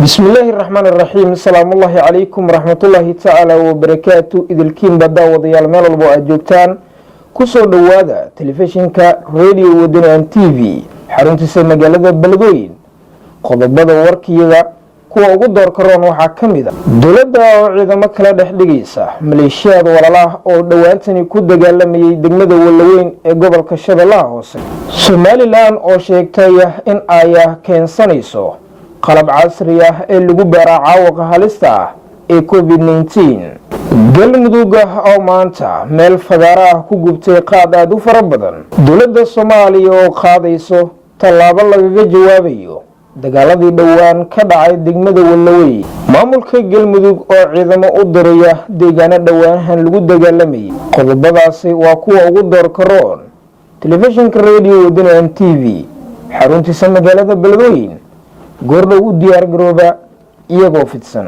بسم الله الرحمن الرحيم السلام الله عليكم ورحمة الله تعالى وبركاته إذ الكين بدا وضيال ميل البو أجوبتان كسو دوادا تلفزيونكا راديو ودنيان تي في حرونتيسا مقالة بلدوين qodobada warkiyaga kuwa ugu door karoon waxaa kamid ah dawladda oo ciidamo kala dhexdhigaysa maleeshiyada walaalaha oo dhawaantani ku dagaalamayay degmada Walaweyn ee gobolka Shabeellaha Hoose Somaliland oo sheegtay in ay keensanayso qalab casri ah ee lagu beeraa caawaqa halista ah ee COVID-19 galmudug oo maanta meel fagaara ah ku gubtay qaad aad u fara badan dawladda Soomaaliya oo qaadayso tallaabo lagaga jawaabayo dagaaladii dhawaan ka dhacay degmada Walaweyn maamulka galmudug oo ciidamo u diraya deegaano dhawaanahan lagu dagaalamay qodobadaasi waa kuwa ugu door karoon telefishinka radio wadaniyan TV xaruntiisa magaalada Beledweyne goordhow u diyaar garooba iyagoo fidsan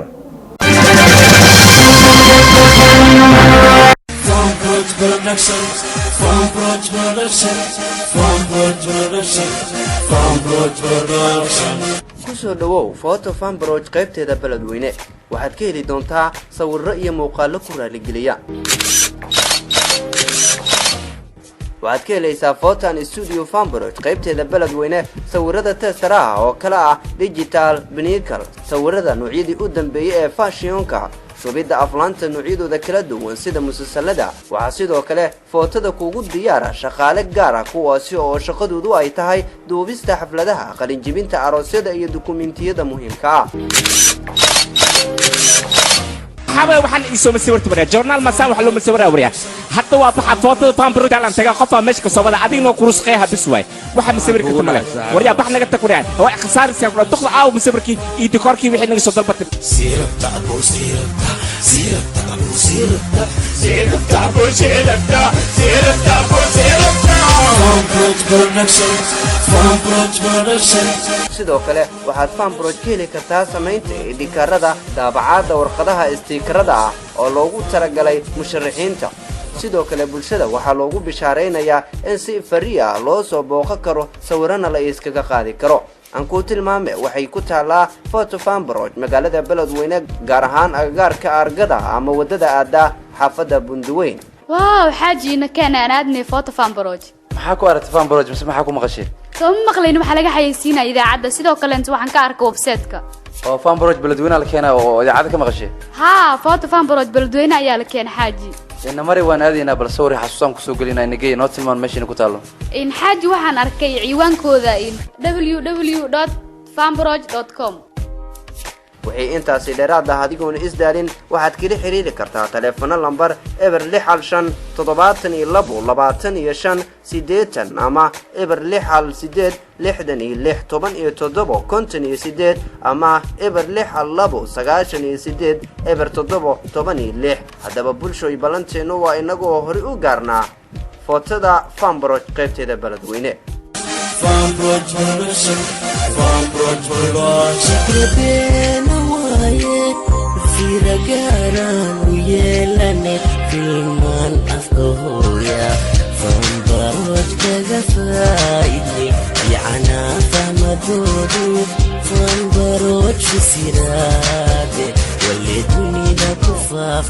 kusoo dhawow photo fan project qaybteeda Beledweyne waxaad ka heli doontaa sawirro iyo muuqaallo ku raaligeliya waxaad ka helaysaa photo studio fan project qaybteeda Beledweyne sawirrada testaraha oo kala ah digital binical sawirrada noocyadii u dambeeyay ee fashionka shubidda aflaanta noocyadooda kala duwan sida musalsalada waxa sidoo kale footada kuugu diyaara shaqaale gaar ah kuwaasi oo shaqadoodu ay tahay duubista xafladaha qalin jibinta aroosyada iyo dukumeentiyada muhiimka ah حاول وحن يسوي مسيرة بريا جورنال مساء وحلو مسيرة بريا حتى واضح فوتو بامبرو دالان تجا قفا مش كصوبة عادي نو كروس قيها بسوي واحد مسيرة كتمله وريا بحنا قد تقولين هو خسارة سيقول تدخل أو مسيرة كي يدكار كي وحنا نسوي ضربة سيرة تعبو سيرة sidoo kale waxaad fan project heli kartaa samaynta idikaarada daabacaadda warqadaha istiikarada ah oo loogu talagalay musharaxiinta sidoo kale bulshada waxaa loogu bishaareynayaa in si fariya loo soo booqan karo sawirana la iskaga qaadi karo aan ku tilmaame waxay ku taalaa photo fan project magaalada Beledweyne gaar ahaan agagaarka argada ama wadada aada xaafada Bunduweyn waaw xaajina kana aadni photo fan project maxaa ku aragtay fan project mise maxaa ku maqashay soo maqlayno waxa laga xayeysiinaa idaacada sidoo kale inta waxaan ka arkay website-ka oo fan project Beledweyne la keenay oo idaacada ka maqashay ha photo fan project Beledweyne ayaa la keenay xaaji in mari waan aadina bal sawir xasuusan ku soo galinay nagay noo tilmaan meesha ku taalo in xaaji waxaan arkay ciwaankooda in www.fanproject.com waxay intaasi dheeraad ah adigoon isdaalin waxaad kala xiriiri kartaa telefoon lambar eber 65 72 25 ama eber 68 66 17 ama eber 62 eber 7 hadaba bulshooy balanteenu waa inagoo hore u gaarnaa footada fan project qaybteeda Beledweyne fan project Firagaran uyelane filman afkoya Fambaroj kaga faide Yana fahmadodu Fambaroj sirade Wale dunida kufaf